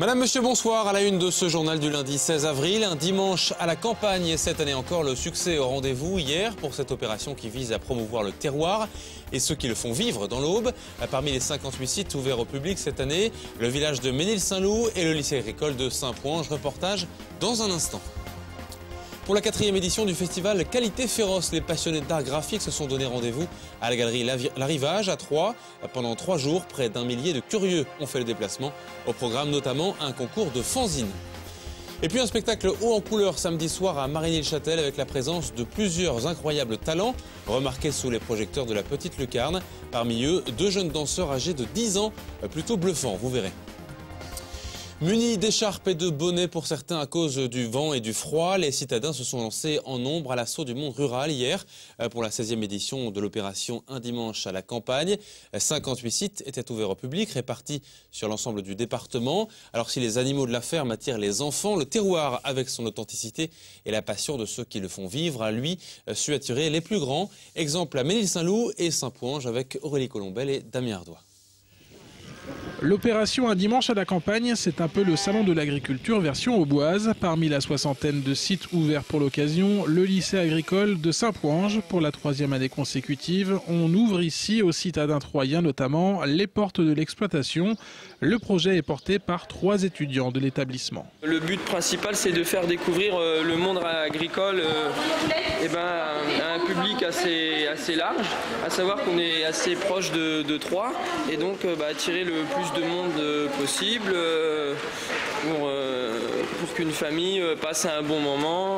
Madame, monsieur, bonsoir. À la une de ce journal du lundi 16 avril, un dimanche à la campagne et cette année encore le succès au rendez-vous hier pour cette opération qui vise à promouvoir le terroir et ceux qui le font vivre dans l'Aube. Parmi les 58 sites ouverts au public cette année, le village de Ménil-Saint-Loup et le lycée agricole de Saint-Poinge. Reportage dans un instant. Pour la 4e édition du festival Qualité Féroce, les passionnés d'art graphique se sont donné rendez-vous à la galerie L'Arrivage à Troyes. Pendant 3 jours, près d'1 millier de curieux ont fait le déplacement. Au programme notamment un concours de fanzine. Et puis un spectacle haut en couleur samedi soir à Marigny-le-Châtel avec la présence de plusieurs incroyables talents remarqués sous les projecteurs de la Petite Lucarne. Parmi eux, 2 jeunes danseurs âgés de 10 ans, plutôt bluffants, vous verrez. Munis d'écharpes et de bonnets pour certains à cause du vent et du froid, les citadins se sont lancés en nombre à l'assaut du monde rural hier pour la 16e édition de l'opération Un dimanche à la campagne. 58 sites étaient ouverts au public, répartis sur l'ensemble du département. Alors si les animaux de la ferme attirent les enfants, le terroir avec son authenticité et la passion de ceux qui le font vivre a lui su attirer les plus grands. Exemple à Ménil-Saint-Loup et Saint-Poinge avec Aurélie Colombel et Damien Ardois. L'opération Un dimanche à la campagne, c'est un peu le salon de l'agriculture version auboise. Parmi la 60aine de sites ouverts pour l'occasion, le lycée agricole de Saint-Poinge. Pour la 3e année consécutive, on ouvre ici aux citadins troyens notamment les portes de l'exploitation. Le projet est porté par 3 étudiants de l'établissement. Le but principal, c'est de faire découvrir le monde agricole à un public assez large, à savoir qu'on est assez proche de Troyes et donc attirer le plus de monde possible pour qu'une famille passe un bon moment,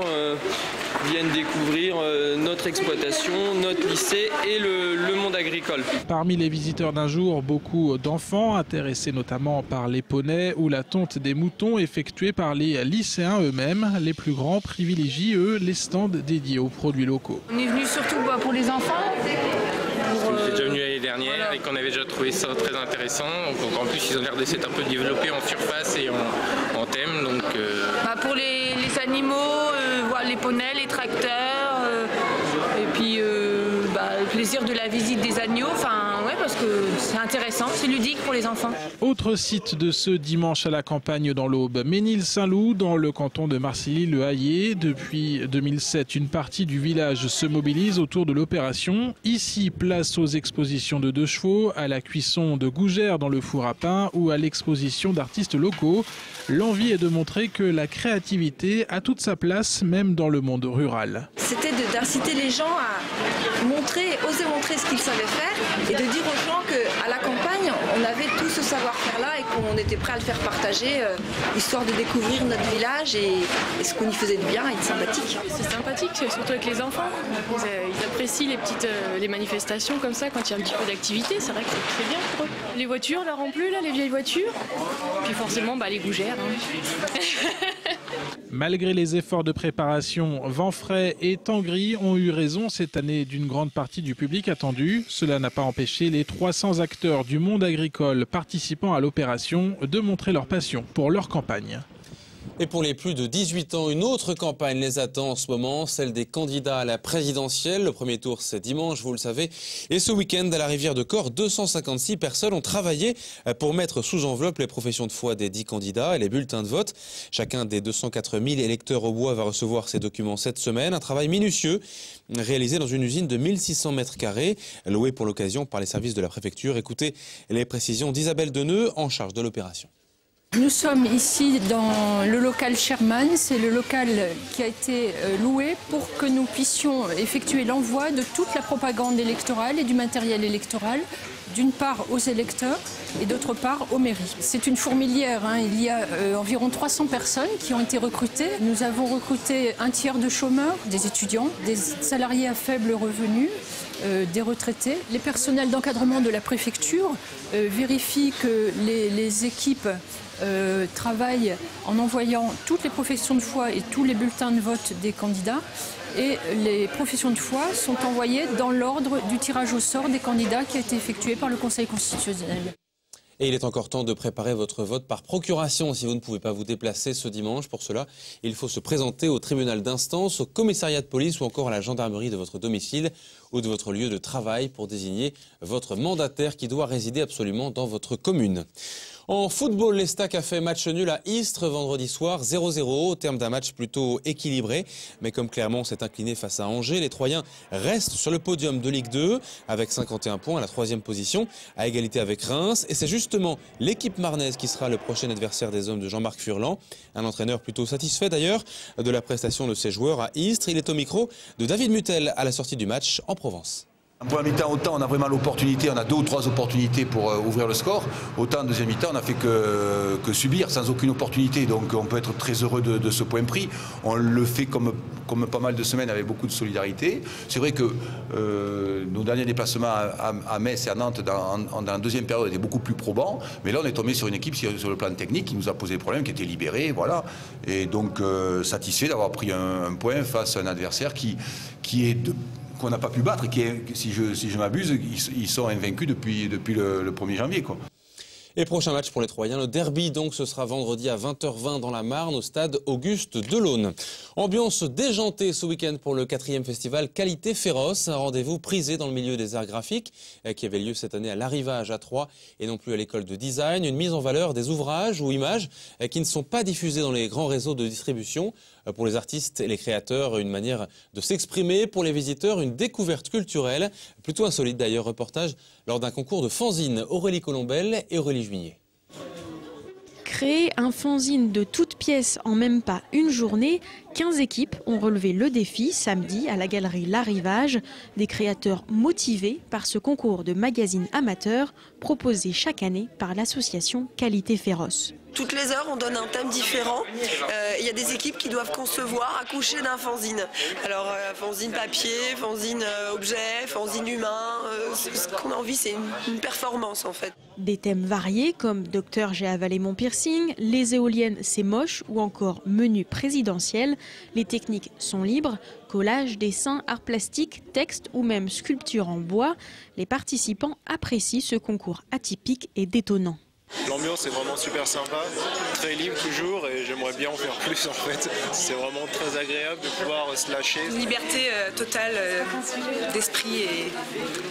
vienne découvrir notre exploitation, notre lycée et le monde agricole. Parmi les visiteurs d'un jour, beaucoup d'enfants intéressés notamment par les poneys ou la tonte des moutons effectuée par les lycéens eux-mêmes. Les plus grands privilégient, eux, les stands dédiés aux produits locaux. On est venu surtout pour les enfants. On était déjà venu l'année dernière et qu'on avait déjà trouvé ça très intéressant. Donc, en plus, ils ont l'air de s'être un peu développés en surface et en thème. Donc, pour les animaux, les poneys, les tracteurs, et puis le plaisir de la visite des agneaux. Parce que c'est intéressant, c'est ludique pour les enfants. Autre site de ce dimanche à la campagne dans l'Aube, Ménil-Saint-Loup, dans le canton de Marcilly-le-Hayer. Depuis 2007, une partie du village se mobilise autour de l'opération. Ici, place aux expositions de 2 chevaux, à la cuisson de gougères dans le four à pain ou à l'exposition d'artistes locaux. L'envie est de montrer que la créativité a toute sa place, même dans le monde rural. C'était d'inciter les gens à oser montrer ce qu'ils savaient faire et de dire aux gens qu'à la campagne, on avait tout ce savoir-faire-là et qu'on était prêt à le faire partager, histoire de découvrir notre village et ce qu'on y faisait de bien et de sympathique. C'est sympathique, surtout avec les enfants. Ils apprécient les manifestations comme ça, quand il y a un petit peu d'activité. C'est vrai que c'est bien pour eux. Les voitures leur ont plu, les vieilles voitures. Puis forcément, les gougères. Malgré les efforts de préparation, vent frais et temps gris ont eu raison cette année d'une grande partie du public attendu. Cela n'a pas empêché les 300 acteurs du monde agricole participant à l'opération de montrer leur passion pour leur campagne. Et pour les plus de 18 ans, une autre campagne les attend en ce moment, celle des candidats à la présidentielle. Le premier tour, c'est dimanche, vous le savez. Et ce week-end, à la rivière de Corps, 256 personnes ont travaillé pour mettre sous enveloppe les professions de foi des 10 candidats et les bulletins de vote. Chacun des 204 000 électeurs au bois va recevoir ces documents cette semaine. Un travail minutieux réalisé dans une usine de 1600 mètres carrés, louée pour l'occasion par les services de la préfecture. Écoutez les précisions d'Isabelle Deneux, en charge de l'opération. Nous sommes ici dans le local Sherman, c'est le local qui a été loué pour que nous puissions effectuer l'envoi de toute la propagande électorale et du matériel électoral, d'une part aux électeurs et d'autre part aux mairies. C'est une fourmilière, il y a environ 300 personnes qui ont été recrutées. Nous avons recruté un tiers de chômeurs, des étudiants, des salariés à faible revenu, des retraités. Les personnels d'encadrement de la préfecture vérifient que les équipes travaillent en envoyant toutes les professions de foi et tous les bulletins de vote des candidats. Et les professions de foi sont envoyées dans l'ordre du tirage au sort des candidats qui a été effectué par le Conseil constitutionnel. Et il est encore temps de préparer votre vote par procuration si vous ne pouvez pas vous déplacer ce dimanche. Pour cela, il faut se présenter au tribunal d'instance, au commissariat de police ou encore à la gendarmerie de votre domicile ou de votre lieu de travail pour désigner votre mandataire qui doit résider absolument dans votre commune. En football, l'Estac a fait match nul à Istres vendredi soir, 0-0, au terme d'un match plutôt équilibré. Mais comme Clermont s'est incliné face à Angers, les Troyens restent sur le podium de Ligue 2 avec 51 points à la 3e position, à égalité avec Reims. Et c'est justement l'équipe marnaise qui sera le prochain adversaire des hommes de Jean-Marc Furlan. Un entraîneur plutôt satisfait d'ailleurs de la prestation de ses joueurs à Istres. Il est au micro de David Mutel à la sortie du match en Provence. En première mi-temps, autant on a vraiment l'opportunité, on a 2 ou 3 opportunités pour ouvrir le score. Autant en deuxième mi-temps, on n'a fait que subir sans aucune opportunité. Donc on peut être très heureux de ce point pris. On le fait comme pas mal de semaines avec beaucoup de solidarité. C'est vrai que nos derniers déplacements à Metz et à Nantes dans la deuxième période étaient beaucoup plus probants. Mais là, on est tombé sur une équipe sur le plan technique qui nous a posé problème, qui était libérée. Voilà. Et donc satisfait d'avoir pris un point face à un adversaire qui est qu'on n'a pas pu battre et qui est, si je m'abuse, ils sont invaincus depuis le 1er janvier, quoi. Et prochain match pour les Troyens, le derby donc, ce sera vendredi à 20h20 dans la Marne au stade Auguste Delaune. Ambiance déjantée ce week-end pour le 4e festival Qualité Féroce, un rendez-vous prisé dans le milieu des arts graphiques qui avait lieu cette année à l'Arrivage à Troyes et non plus à l'école de design. Une mise en valeur des ouvrages ou images qui ne sont pas diffusés dans les grands réseaux de distribution. Pour les artistes et les créateurs, une manière de s'exprimer. Pour les visiteurs, une découverte culturelle, plutôt insolite d'ailleurs. Reportage lors d'un concours de fanzine. Aurélie Colombel et Aurélie Juigné. Créer un fanzine de toutes pièces en même pas une journée, 15 équipes ont relevé le défi samedi à la galerie L'Arrivage. Des créateurs motivés par ce concours de magazines amateurs proposé chaque année par l'association Qualité Féroce. Toutes les heures, on donne un thème différent. Il y a des équipes qui doivent concevoir, accoucher d'un fanzine. Alors, fanzine papier, fanzine objet, fanzine humain. Ce qu'on a envie, c'est une performance, en fait. Des thèmes variés comme « Docteur, j'ai avalé mon piercing »,« Les éoliennes, c'est moche » ou encore « Menu présidentiel ». Les techniques sont libres. Collage, dessin, art plastique, texte ou même sculpture en bois. Les participants apprécient ce concours atypique et détonnant. L'ambiance est vraiment super sympa, très libre toujours et j'aimerais bien en faire plus en fait. C'est vraiment très agréable de pouvoir se lâcher. Une liberté totale d'esprit et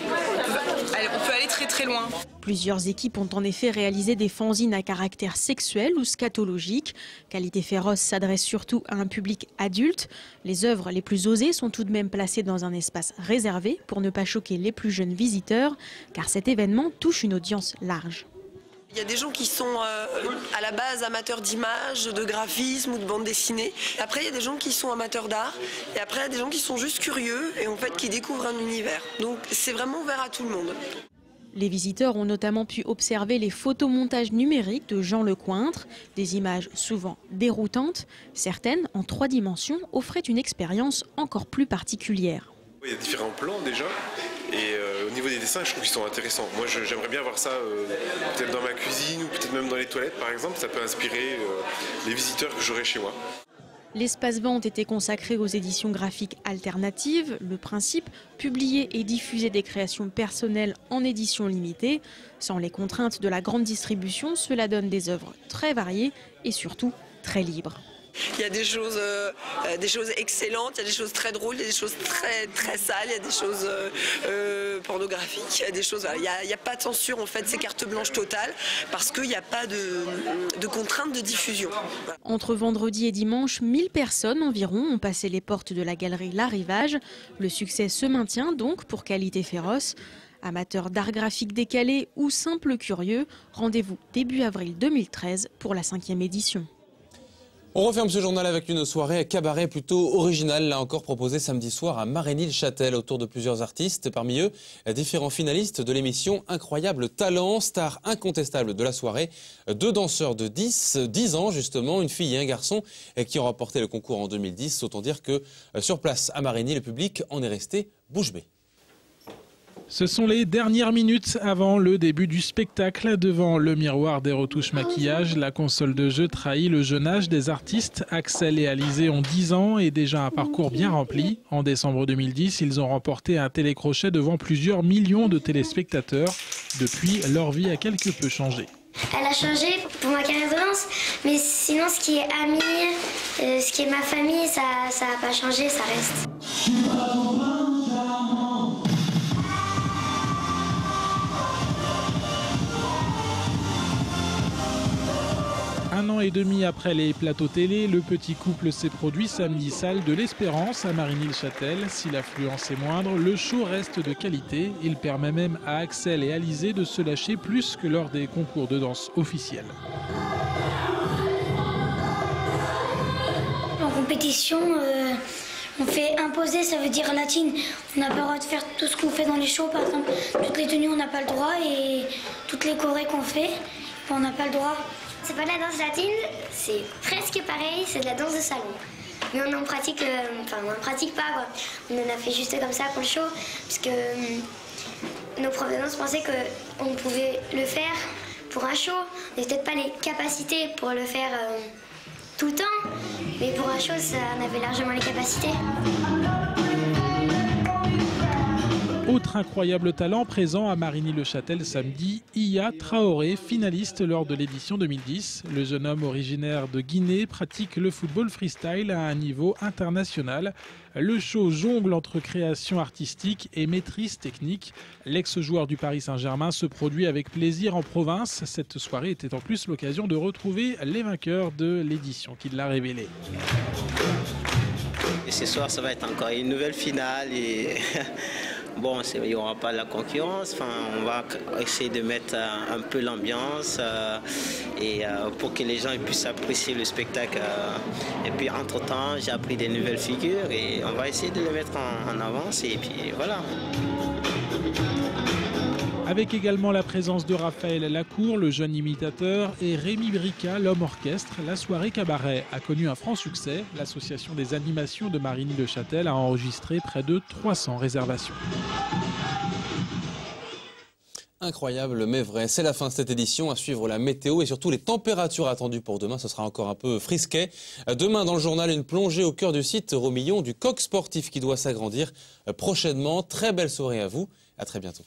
on peut aller très très loin. Plusieurs équipes ont en effet réalisé des fanzines à caractère sexuel ou scatologique. Qualité Féroce s'adresse surtout à un public adulte. Les œuvres les plus osées sont tout de même placées dans un espace réservé pour ne pas choquer les plus jeunes visiteurs, car cet événement touche une audience large. Il y a des gens qui sont à la base amateurs d'images, de graphisme ou de bande dessinée. Après, il y a des gens qui sont amateurs d'art. Et après, il y a des gens qui sont juste curieux et en fait qui découvrent un univers. Donc c'est vraiment ouvert à tout le monde. Les visiteurs ont notamment pu observer les photomontages numériques de Jean Lecointre, des images souvent déroutantes. Certaines, en 3 dimensions, offraient une expérience encore plus particulière. Il y a différents plans déjà. Et au niveau des dessins, je trouve qu'ils sont intéressants. Moi, j'aimerais bien voir ça peut-être dans ma cuisine ou peut-être même dans les toilettes, par exemple. Ça peut inspirer les visiteurs que j'aurai chez moi. L'espace vente était consacré aux éditions graphiques alternatives. Le principe, publier et diffuser des créations personnelles en édition limitée. Sans les contraintes de la grande distribution, cela donne des œuvres très variées et surtout très libres. Il y a des choses excellentes, il y a des choses très drôles, il y a des choses très, très sales, il y a des choses pornographiques, il y a des choses... Il n'y a pas de censure en fait, c'est carte blanche totale parce qu'il n'y a pas de contraintes de diffusion. Entre vendredi et dimanche, 1000 personnes environ ont passé les portes de la galerie L'Arrivage. Le succès se maintient donc pour Qualité Féroce. Amateurs d'art graphique décalé ou simples curieux, rendez-vous début avril 2013 pour la 5e édition. On referme ce journal avec une soirée cabaret plutôt originale, là encore proposée samedi soir à Marigny-le-Châtel autour de plusieurs artistes. Parmi eux, différents finalistes de l'émission Incroyable Talent, star incontestable de la soirée. 2 danseurs de 10 ans justement, une fille et un garçon qui ont remporté le concours en 2010. Autant dire que sur place à Marigny, le public en est resté bouche bée. Ce sont les dernières minutes avant le début du spectacle. Devant le miroir des retouches maquillage, la console de jeu trahit le jeune âge des artistes. Axel et Alizé ont 10 ans et déjà un parcours bien rempli. En décembre 2010, ils ont remporté un télécrochet devant plusieurs millions de téléspectateurs. Depuis, leur vie a quelque peu changé. Elle a changé pour ma carrière de danse, mais sinon ce qui est amis, ce qui est ma famille, ça n'a pas changé, ça reste. 1 an et demi après les plateaux télé, le petit couple s'est produit samedi salle de l'Espérance à Marigny-le-Châtel. Si l'affluence est moindre, le show reste de qualité. Il permet même à Axel et Alizé de se lâcher plus que lors des concours de danse officiels. En compétition, on fait imposer, ça veut dire latine. On n'a pas le droit de faire tout ce qu'on fait dans les shows, par exemple. Toutes les tenues, on n'a pas le droit, et toutes les chorés qu'on fait, on n'a pas le droit. C'est pas de la danse latine, c'est presque pareil, c'est de la danse de salon. Mais on en pratique, on n'en pratique pas, quoi. On en a fait juste comme ça pour le show, parce que nos profs de danse pensaient qu'on pouvait le faire pour un show. On n'avait peut-être pas les capacités pour le faire tout le temps, mais pour un show, on avait largement les capacités. Autre incroyable talent présent à Marigny-le-Châtel samedi, Iya Traoré, finaliste lors de l'édition 2010. Le jeune homme originaire de Guinée pratique le football freestyle à un niveau international. Le show jongle entre création artistique et maîtrise technique. L'ex-joueur du Paris Saint-Germain se produit avec plaisir en province. Cette soirée était en plus l'occasion de retrouver les vainqueurs de l'édition qui l'a révélé. Et ce soir, ça va être encore une nouvelle finale et bon, il n'y aura pas la concurrence. On va essayer de mettre un peu l'ambiance et pour que les gens puissent apprécier le spectacle. Et puis entre-temps, j'ai appris des nouvelles figures et on va essayer de les mettre en avance et puis voilà. Avec également la présence de Raphaël Lacour, le jeune imitateur, et Rémi Brica, l'homme orchestre, la soirée cabaret a connu un franc succès. L'association des animations de Marigny-le-Châtel a enregistré près de 300 réservations. Incroyable mais vrai, c'est la fin de cette édition. À suivre la météo et surtout les températures attendues pour demain. Ce sera encore un peu frisquet. Demain dans le journal, une plongée au cœur du site Romillon du Coq Sportif qui doit s'agrandir prochainement. Très belle soirée à vous, à très bientôt.